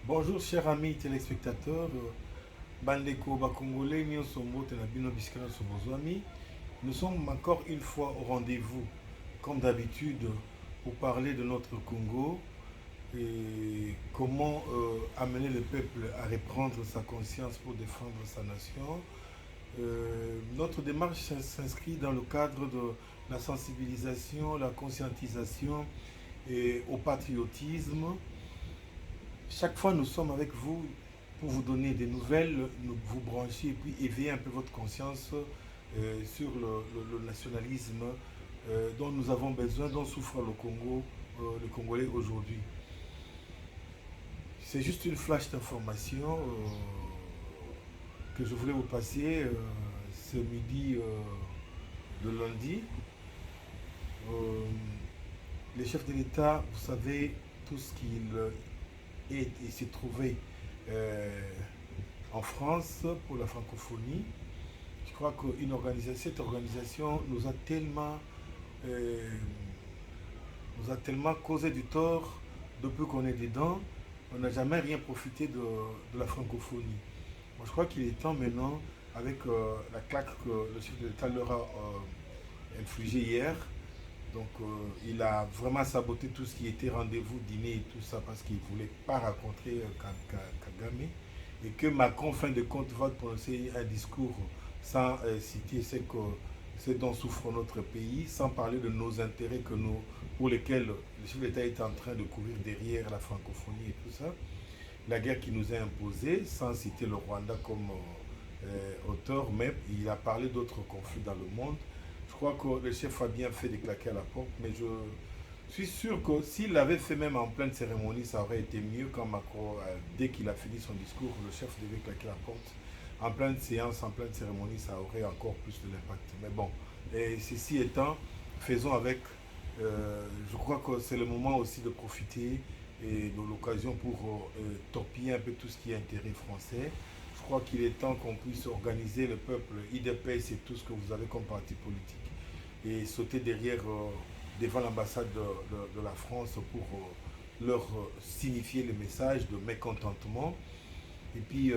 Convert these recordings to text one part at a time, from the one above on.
Bonjour chers amis téléspectateurs, Bandeko Bakongole, Nyosombo, Tenabino Biskana Sobozwami. Nous sommes encore une fois au rendez-vous, comme d'habitude, pour parler de notre Congo et comment amener le peuple à reprendre sa conscience pour défendre sa nation. Notre démarche s'inscrit dans le cadre de la sensibilisation, la conscientisation et au patriotisme. Chaque fois, nous sommes avec vous pour vous donner des nouvelles, vous brancher et puis éveiller un peu votre conscience sur le nationalisme dont nous avons besoin, dont souffre le Congo, le Congolais aujourd'hui. C'est juste une flash d'information que je voulais vous passer ce midi de lundi. Euh, les chefs de l'État, vous savez, tout ce qu'il est et s'est trouvé euh, en France pour la francophonie. Je crois que cette organisation euh, nous a tellement causé du tort depuis qu'on est dedans. On n'a jamais rien profité de la francophonie. Moi, je crois qu'il est temps maintenant, avec la claque que le chef de l'État leur a infligée hier, donc il a vraiment saboté tout ce qui était rendez-vous, dîner et tout ça parce qu'il ne voulait pas rencontrer Kagame. Et que Macron, fin de compte, va prononcer un discours sans citer ce dont souffre notre pays, sans parler de nos intérêts pour lesquels le chef d'État est en train de courir derrière la francophonie et tout ça. La guerre qui nous est imposée, sans citer le Rwanda comme auteur, mais il a parlé d'autres conflits dans le monde. Je crois que le chef a bien fait de claquer à la porte, mais je suis sûr que s'il l'avait fait même en pleine cérémonie, ça aurait été mieux quand Macron, dès qu'il a fini son discours, le chef devait claquer la porte. En pleine séance, en pleine cérémonie, ça aurait encore plus de l'impact. Mais bon, et ceci étant, faisons avec. Je crois que c'est le moment aussi de profiter et de l'occasion pour torpiller un peu tout ce qui est intérêt français. Je crois qu'il est temps qu'on puisse organiser le peuple. IDP, c'est tout ce que vous avez comme parti politique. Et sauter devant l'ambassade de la France pour leur signifier le message de mécontentement. Et puis,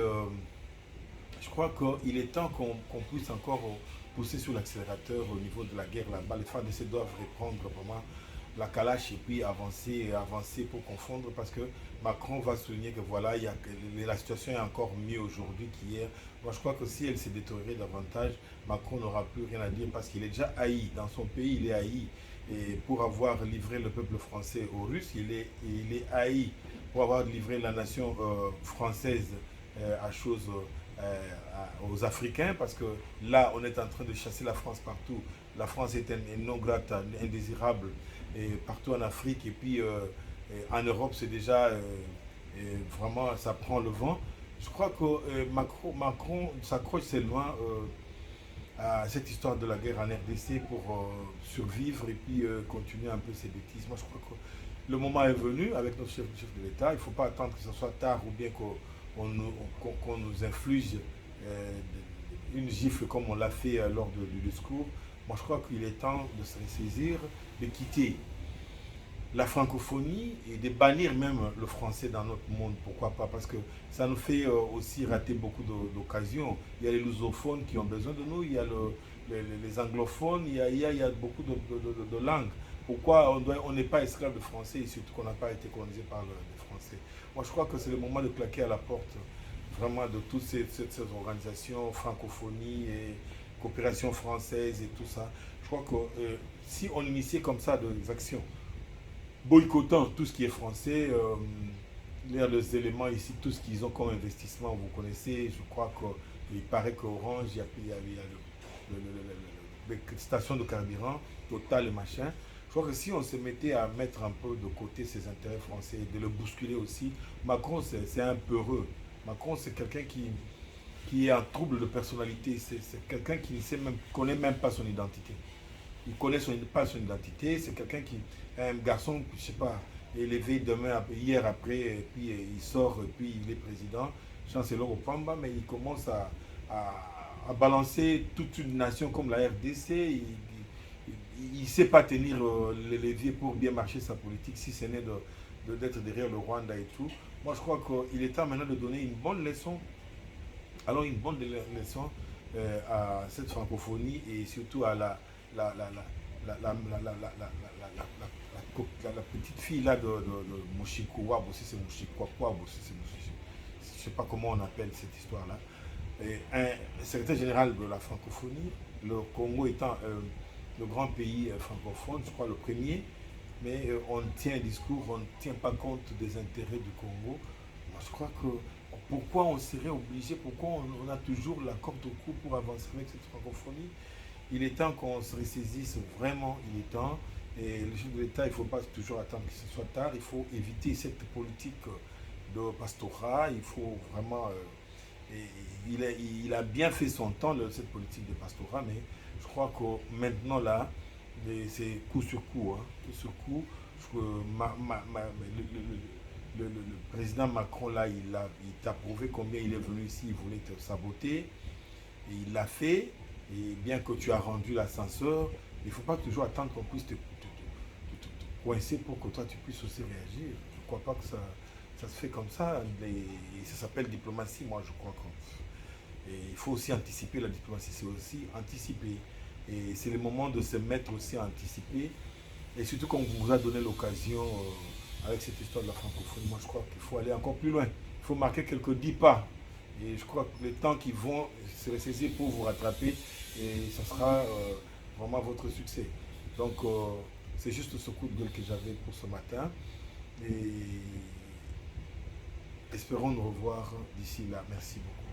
je crois qu'il est temps qu'on puisse encore pousser sur l'accélérateur au niveau de la guerre là-bas. Les FARDC doivent reprendre vraiment la calache et puis avancer et avancer pour confondre parce que Macron va souligner que voilà, la situation est encore mieux aujourd'hui qu'hier. Moi, je crois que si elle s'est détériorée davantage, Macron n'aura plus rien à dire parce qu'il est déjà haï. Dans son pays, il est haï. Et pour avoir livré le peuple français aux Russes, il est haï. Pour avoir livré la nation française à choses aux Africains, parce que là, on est en train de chasser la France partout. La France est un non grata, indésirable, et partout en Afrique, et puis en Europe, c'est déjà vraiment, ça prend le vent. Je crois que Macron s'accroche c'est loin à cette histoire de la guerre en RDC pour survivre et puis continuer un peu ses bêtises. Moi, je crois que le moment est venu avec notre chef de l'État. Il ne faut pas attendre que ce soit tard ou bien qu'on nous inflige euh, une gifle comme on l'a fait lors du discours. Moi, je crois qu'il est temps de se ressaisir, de quitter la francophonie et de bannir même le français dans notre monde. Pourquoi pas? Parce que ça nous fait aussi rater beaucoup d'occasions. Il y a les lusophones qui ont besoin de nous, il y a les anglophones, il y a beaucoup de langues. Pourquoi on n'est pas esclave de français et surtout qu'on n'a pas été colonisé par les Français? Moi, je crois que c'est le moment de claquer à la porte vraiment de toutes ces organisations, francophonie et coopération française et tout ça. Je crois que si on initiait comme ça des actions, boycottant tout ce qui est français, il y a les éléments ici, tout ce qu'ils ont comme investissement, vous connaissez, je crois qu'il paraît qu'Orange, il y a les stations de carburant, Total et machin. Je crois que si on se mettait à mettre un peu de côté ses intérêts français, de le bousculer aussi, Macron c'est un peureux. Macron c'est quelqu'un qui est en trouble de personnalité, c'est quelqu'un qui ne sait même, connaît même pas son identité. Il connaît pas son identité, c'est quelqu'un qui est un garçon, je sais pas, élevé hier après, et puis il sort, et puis il est président, chancellor au Pamba, mais il commence à balancer toute une nation comme la RDC. Il ne sait pas tenir les leviers pour bien marcher sa politique, si ce n'est d'être derrière le Rwanda et tout. Moi, je crois qu'il est temps maintenant de donner une bonne leçon, alors une bonne leçon à cette francophonie et surtout à la petite fille là de Moshiko Wab, aussi c'est Moshiko Wab, aussi c'est Moshiko. Je ne sais pas comment on appelle cette histoire-là. Un secrétaire général de la francophonie, le Congo étant le grand pays francophone, je crois le premier, mais on tient un discours, on ne tient pas compte des intérêts du Congo. Moi, je crois que pourquoi on serait obligé, pourquoi on a toujours la corde au cou pour avancer avec cette francophonie. Il est temps qu'on se ressaisisse vraiment, il est temps. Et le chef de l'État, il ne faut pas toujours attendre que ce soit tard, il faut éviter cette politique de pastorat, il faut vraiment... il a bien fait son temps, cette politique de pastorat, mais je crois que maintenant là, c'est coup sur coup, hein, coup sur coup. Le président Macron là, il t'a prouvé combien il est venu ici, il voulait te saboter, et il l'a fait, et bien que tu as rendu l'ascenseur, il ne faut pas toujours attendre qu'on puisse te coincer pour que toi tu puisses aussi réagir. Je ne crois pas que ça se fait comme ça, et ça s'appelle diplomatie, moi je crois que... Et il faut aussi anticiper, la diplomatie c'est aussi anticiper. Et c'est le moment de se mettre aussi à anticiper. Et surtout qu'on vous a donné l'occasion, avec cette histoire de la francophonie, moi je crois qu'il faut aller encore plus loin. Il faut marquer quelques 10 pas. Et je crois que les temps qui vont se ressaisir pour vous rattraper, et ça sera vraiment votre succès. Donc c'est juste ce coup de gueule que j'avais pour ce matin. Et espérons nous revoir d'ici là. Merci beaucoup.